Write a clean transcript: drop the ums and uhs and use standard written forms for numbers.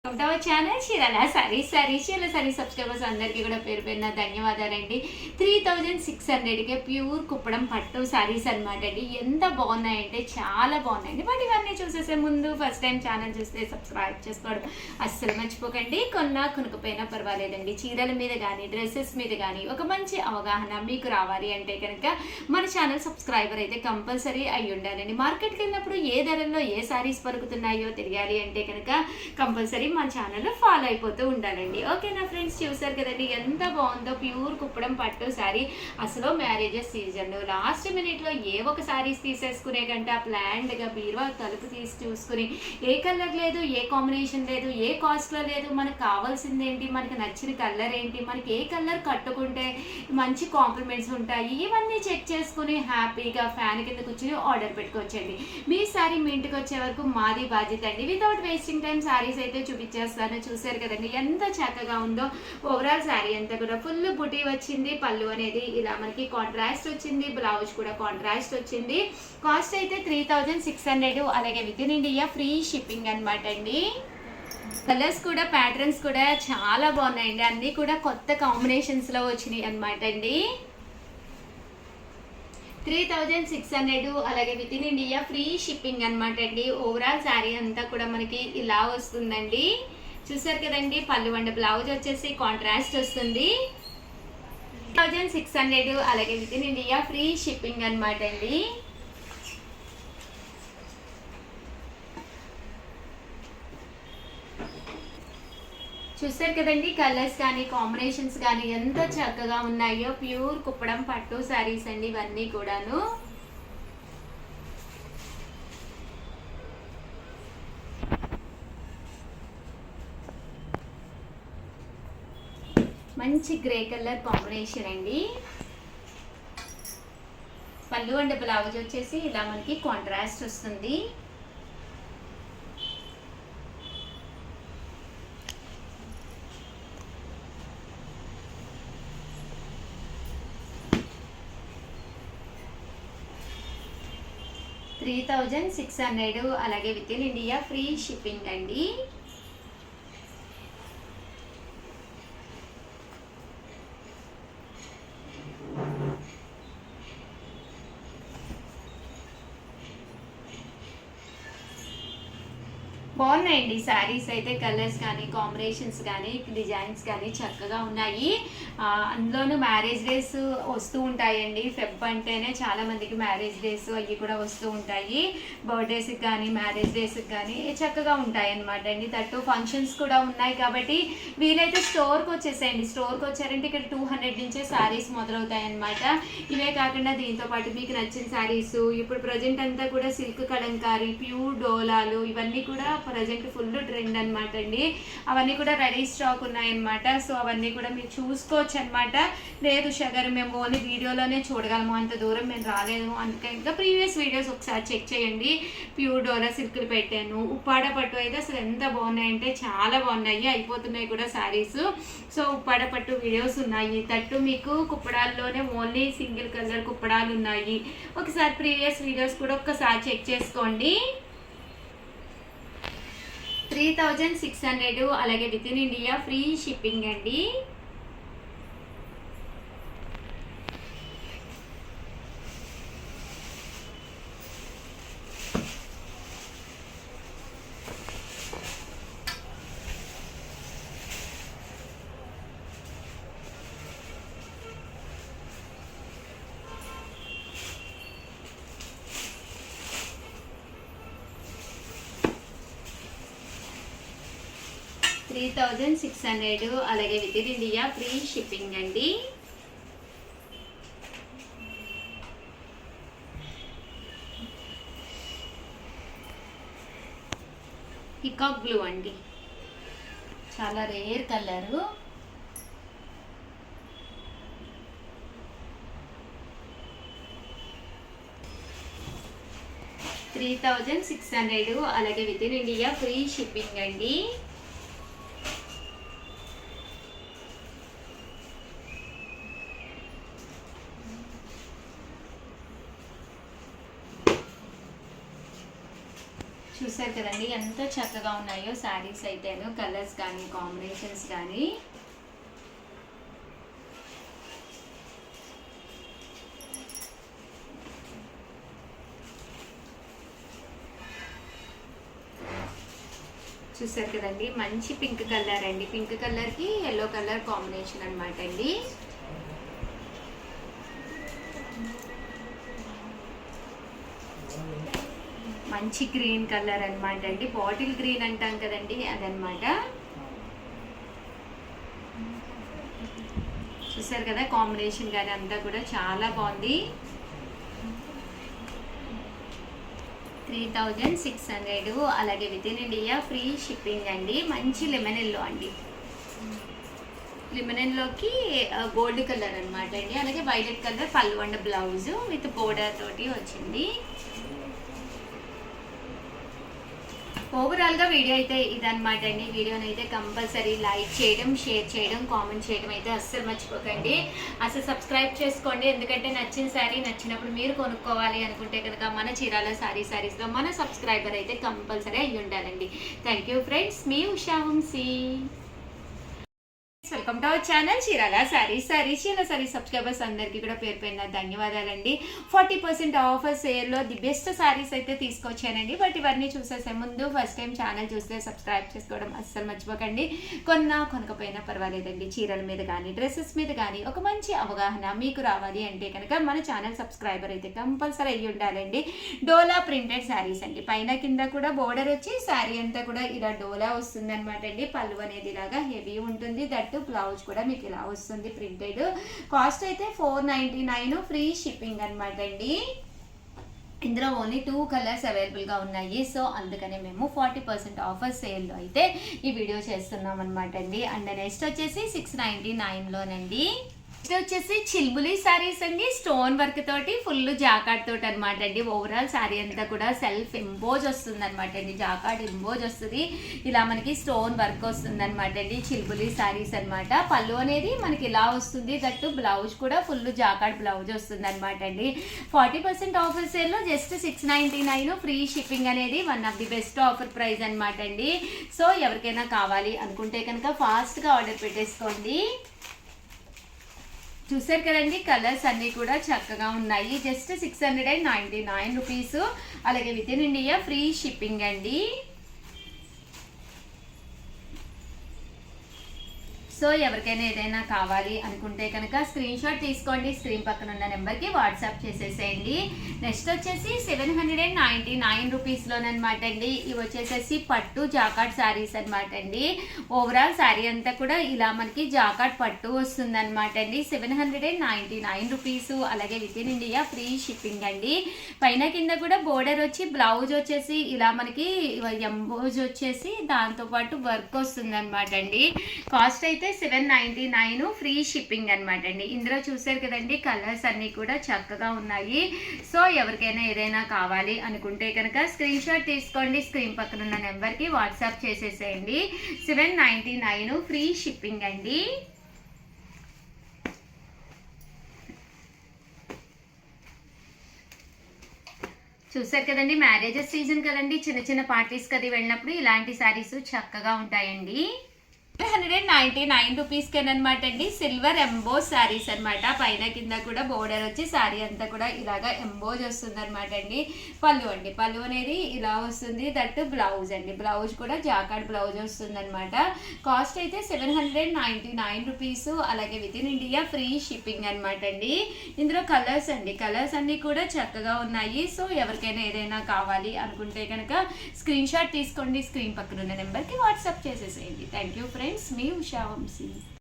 Channel Chirala sorry subscribers అందరికీ కూడా పేరు పేరున ధన్యవాదాలండి. 3600కే ప్యూర్ కుప్పడం పట్టు సారీస్ అనమాట అండి. ఎంత బాగున్నాయంటే చాలా బాగున్నాయండి. బట్ ఇవన్నీ చూసేసే ముందు ఫస్ట్ టైం ఛానల్ చూస్తే సబ్స్క్రైబ్ చేసుకోవడం అస్సలు మర్చిపోకండి. కొనకపోయినా పర్వాలేదండి. చీరల మీద కానీ డ్రెస్సెస్ మీద కానీ ఒక మంచి అవగాహన మీకు రావాలి అంటే కనుక మన ఛానల్ సబ్స్క్రైబర్ అయితే కంపల్సరీ అయి ఉండాలండి. మార్కెట్కి వెళ్ళినప్పుడు ఏ ధరల్లో ఏ సారీస్ పలుకుతున్నాయో తెలియాలి అంటే కనుక కంపల్సరీ మన ఛానల్లో ఫాలో అయిపోతూ ఉండాలండి. ఓకేనా ఫ్రెండ్స్, చూసారు కదండి ఎంత బాగుందో ప్యూర్ కుప్పడం పట్టు సారీ. అసలు మ్యారేజెస్ సీజన్ లాస్ట్ మినిట్లో ఏ ఒక సారీస్ తీసేసుకునే కంటే ప్లాన్డ్గా బీరువా తలుపు తీసి చూసుకుని ఏ కలర్ లేదు, ఏ కాంబినేషన్ లేదు, ఏ కాస్ట్లో లేదు, మనకు కావాల్సింది ఏంటి, మనకు నచ్చిన కలర్ ఏంటి, మనకి ఏ కలర్ కట్టుకుంటే మంచి కాంప్లిమెంట్స్ ఉంటాయి, ఇవన్నీ చెక్ చేసుకుని హ్యాపీగా ఫ్యాన్ కింద కూర్చొని ఆర్డర్ పెట్టుకోవచ్చండి. మీ సారీ మీ ఇంటికి వచ్చే వరకు మాది బాధ్యత అండి. వితౌట్ వేస్టింగ్ టైం సారీస్ అయితే చూపించేస్తాను. చూసారు కదండి ఎంత చక్కగా ఉందో. ఓవరాల్ శారీ అంతా కూడా ఫుల్ బుటీ వచ్చింది. పళ్ళు అనేది ఇలా మనకి కాంట్రాస్ట్ వచ్చింది. బ్లౌజ్ కూడా కాంట్రాస్ట్ వచ్చింది. కాస్ట్ అయితే 3600. అలాగే with in India free shipping అనమాట అండి. కలర్స్ కూడా ప్యాటర్న్స్ కూడా చాలా బాగున్నాయండి. అన్నీ కూడా కొత్త కాంబినేషన్స్లో వచ్చినాయి అనమాట అండి. 3600. అలాగే with in India free shipping అనమాట అండి. ఓవరాల్ శారీ అంతా కూడా మనకి ఇలా వస్తుందండి. చూసారు కదండి. పళ్ళు అండ్ బ్లౌజ్ వచ్చేసి కాంట్రాస్ట్ వస్తుంది. 3600. అలాగే with in India free shipping అనమాట అండి. చూసారు కదండి. కలర్స్ కానీ కాంబినేషన్స్ కానీ ఎంత చక్కగా ఉన్నాయో. ప్యూర్ కుప్పడం పట్టు శారీస్ అండి ఇవన్నీ కూడాను. మంచి గ్రే కలర్ కాంబినేషన్ అండి. పళ్ళు అండ్ బ్లౌజ్ వచ్చేసి ఇలా మనకి కాంట్రాస్ట్ వస్తుంది. $3600. అలాగే with in India free shipping అండి. బాగున్నాయండి శారీస్ అయితే. కలర్స్ కానీ కాంబినేషన్స్ కానీ డిజైన్స్ కానీ చక్కగా ఉన్నాయి. అందులోనూ మ్యారేజ్ డేస్ వస్తూ ఉంటాయండి. ఫెబ్ అంటేనే చాలా మందికి మ్యారేజ్ డేస్ అవి కూడా వస్తూ ఉంటాయి. బర్త్డేస్కి కానీ మ్యారేజ్ డేస్కి కానీ చక్కగా ఉంటాయి అన్నమాట అండి. తట్టు ఫంక్షన్స్ కూడా ఉన్నాయి కాబట్టి వీలైతే స్టోర్కి వచ్చేసేయండి. స్టోర్కి వచ్చారంటే ఇక్కడ 200 నుంచే శారీస్ మొదలవుతాయి అన్నమాట. ఇవే కాకుండా దీంతో పాటు మీకు నచ్చిన శారీస్ ఇప్పుడు ప్రజెంట్ అంతా కూడా సిల్క్ కలంకారీ, ప్యూర్ డోలాలు ఇవన్నీ కూడా ప్రజెంట్ ఫుల్ ట్రెండ్ అనమాట అండి. అవన్నీ కూడా రెడీ స్టాక్ ఉన్నాయన్నమాట. సో అవన్నీ కూడా మీరు చూసుకోవచ్చు అనమాట. లేదు షగర్ మేము ఓన్లీ వీడియోలోనే చూడగలము, అంత దూరం మేము రాలేదు అందుకే ఇంకా ప్రీవియస్ వీడియోస్ ఒకసారి చెక్ చేయండి. ప్యూర్ డోలా సిల్క్లు పెట్టాను. ఉప్పాడ పట్టు అయితే అసలు ఎంత బాగున్నాయంటే చాలా బాగున్నాయి. అయిపోతున్నాయి కూడా శారీస్. సో ఉప్పాడ పట్టు వీడియోస్ ఉన్నాయి. తట్టు మీకు కుప్పడాల్లోనే ఓన్లీ సింగిల్ కలర్ కుప్పడాలు ఉన్నాయి. ఒకసారి ప్రీవియస్ వీడియోస్ కూడా ఒక్కసారి చెక్ చేసుకోండి. 3600. అలాగే with in India free shipping అండి. $3600. అలాగే with in India free shipping అండి. పికాక్ బ్లూ అండి, చాలా రేర్ కలరు. $3600. అలాగే with in India free shipping అండి. చూసారు కదండి ఎంత చక్కగా ఉన్నాయో శారీస్ అయితేను, కలర్స్ కానీ కాంబినేషన్స్ కానీ. చూసారు కదండి మంచి పింక్ కలర్ అండి, పింక్ కలర్కి ఎల్లో కలర్ కాంబినేషన్ అనమాట అండి. మంచి గ్రీన్ కలర్ అనమాట అండి, బాటిల్ గ్రీన్ అంటాం కదండి అదనమాట. చూసారు కదా కాంబినేషన్ కానీ అంతా కూడా చాలా బాగుంది. 3600, అలాగే with in India free shipping అండి. మంచి లెమన్ ఎల్లో అండి, లెమన్ ఎల్లోకి గోల్డ్ కలర్ అనమాట అండి, అలాగే వైలెట్ కలర్ పళ్ళు అండ్ బ్లౌజ్ విత్ బోర్డర్ తోటి వచ్చింది. ఓవరాల్గా వీడియో అయితే ఇదనమాట అండి. వీడియోని అయితే కంపల్సరీ లైక్ చేయడం, షేర్ చేయడం, కామెంట్ చేయడం అయితే అస్సలు మర్చిపోకండి. అసలు సబ్స్క్రైబ్ చేసుకోండి, ఎందుకంటే నచ్చిన శారీ నచ్చినప్పుడు మీరు కొనుక్కోవాలి అనుకుంటే కనుక మన చీరాల సారీస్లో మన సబ్స్క్రైబర్ అయితే కంపల్సరీ అయ్యి ఉండాలండి. థ్యాంక్ యూ ఫ్రెండ్స్, మీ Usha Vamsi. Welcome to our channel Chirala sarees. Chirala sarees subscribers అందరికీ కూడా పేరు పేరున ధన్యవాదాలండి. 40% ఆఫర్ సేల్లో ది బెస్ట్ సారీస్ అయితే తీసుకొచ్చానండి. బట్ ఇవన్నీ చూసేసే ముందు ఫస్ట్ టైం ఛానల్ చూస్తే సబ్స్క్రైబ్ చేసుకోవడం అస్సలు మర్చిపోకండి. కొనకపోయినా పర్వాలేదండి, చీరల మీద కానీ డ్రెస్సెస్ మీద కానీ ఒక మంచి అవగాహన మీకు రావాలి అంటే కనుక మన ఛానల్ సబ్స్క్రైబర్ అయితే కంపల్సరీ అయ్యి ఉండాలండి. డోలా ప్రింటెడ్ శారీస్ అండి, పైన కింద కూడా బోర్డర్ వచ్చి శారీ అంతా కూడా ఇలా డోలా వస్తుంది అనమాట అండి. పళ్ళు అనేది ఇలాగా హెవీ ఉంటుంది, దట్టు బ్లౌజ్ కూడా మీకు ఇలా వస్తుంది ప్రింటెడ్. కాస్ట్ అయితే 499, ఫ్రీ షిప్పింగ్ అనమాట అండి. ఇందులో ఓన్లీ 2 కలర్స్ అవైలబుల్గా ఉన్నాయి. సో అందుకనే మేము 40% ఆఫర్ సేల్లో అయితే ఈ వీడియో చేస్తున్నాం అనమాట అండి. అండ్ నెక్స్ట్ వచ్చేసి 699లోనండి. నెక్స్ట్ వచ్చేసి చిల్బులి శారీస్ అండి, స్టోన్ వర్క్ తోటి ఫుల్ జాకాట్ తోటి అనమాట అండి. ఓవరాల్ శారీ అంతా కూడా సెల్ఫ్ ఎంబోజ్ వస్తుంది అనమాట అండి, జాకాట్ ఎంబోజ్ వస్తుంది. ఇలా మనకి స్టోన్ వర్క్ వస్తుంది అనమాట అండి, చిల్బులి శారీస్ అనమాట. పళ్ళు అనేది మనకి ఇలా వస్తుంది, దట్టు బ్లౌజ్ కూడా ఫుల్ జాకాట్ బ్లౌజ్ వస్తుంది అనమాట అండి. 40% ఆఫర్ సేల్లో జస్ట్ 699, ఫ్రీ షిప్పింగ్ అనేది one of the best offer price అనమాట అండి. సో ఎవరికైనా కావాలి అనుకుంటే కనుక ఫాస్ట్గా ఆర్డర్ పెట్టేసుకోండి. చూసారు కదండి కలర్స్ అన్నీ కూడా చక్కగా ఉన్నాయి. జస్ట్ 699 రూపీస్, అలాగే with in India free shipping అండి. సో ఎవరికైనా ఏదైనా కావాలి అనుకుంటే కనుక స్క్రీన్ షాట్ తీసుకోండి, స్క్రీన్ పక్కన ఉన్న నెంబర్కి వాట్సాప్ చేసేసేయండి. నెక్స్ట్ వచ్చేసి 799 రూపీస్లోనమాట అండి. ఇవి వచ్చేసేసి పట్టు జాకాట్ శారీస్ అనమాట అండి. ఓవరాల్ శారీ అంతా కూడా ఇలా మనకి జాకాట్ పట్టు వస్తుంది అనమాట అండి. 799 రూపీస్, అలాగే with in India free shipping అండి. పైన కింద కూడా బోర్డర్ వచ్చి బ్లౌజ్ వచ్చేసి ఇలా మనకి ఎంబోజ్ వచ్చేసి దాంతోపాటు వర్క్ వస్తుంది అనమాట అండి. కాస్ట్ అయితే 799, ఫ్రీ షిప్పింగ్ అనమాట అండి. ఇందులో చూసారు కదండి కలర్స్ అన్నీ కూడా చక్కగా ఉన్నాయి. సో ఎవరికైనా ఏదైనా కావాలి అనుకుంటే కనుక స్క్రీన్ షాట్ తీసుకోండి, స్క్రీన్ పక్కన ఉన్న నెంబర్కి వాట్సాప్ చేసేసేయండి. 799, ఫ్రీ షిప్పింగ్ అండి. చూసారు కదండి మ్యారేజెస్ సీజన్ కదండి, చిన్న చిన్న పార్టీస్ కది వెళ్ళినప్పుడు ఇలాంటి శారీస్ చక్కగా ఉంటాయండి. 799 రూపీస్కేనమాట అండి. సిల్వర్ ఎంబోజ్ శారీస్ అనమాట, పైన కింద కూడా బోర్డర్ వచ్చి శారీ అంతా కూడా ఇలాగా ఎంబోజ్ వస్తుంది అనమాట అండి. పళ్ళు అండి, పళ్ళు అనేది ఇలా వస్తుంది, దట్టు బ్లౌజ్ అండి, బ్లౌజ్ కూడా జాకాట్ బ్లౌజ్ వస్తుంది అనమాట. కాస్ట్ అయితే 799 రూపీస్, అలాగే with in India free shipping అనమాట అండి. ఇందులో కలర్స్ అండి, కలర్స్ అన్నీ కూడా చక్కగా ఉన్నాయి. సో ఎవరికైనా ఏదైనా కావాలి అనుకుంటే కనుక స్క్రీన్ షాట్ తీసుకోండి, స్క్రీన్ పక్కన ఉన్న నెంబర్కి వాట్సాప్ చేసేసేయండి. థ్యాంక్ యూ ఫ్రెండ్స్, మీ ఉషా వంశీ.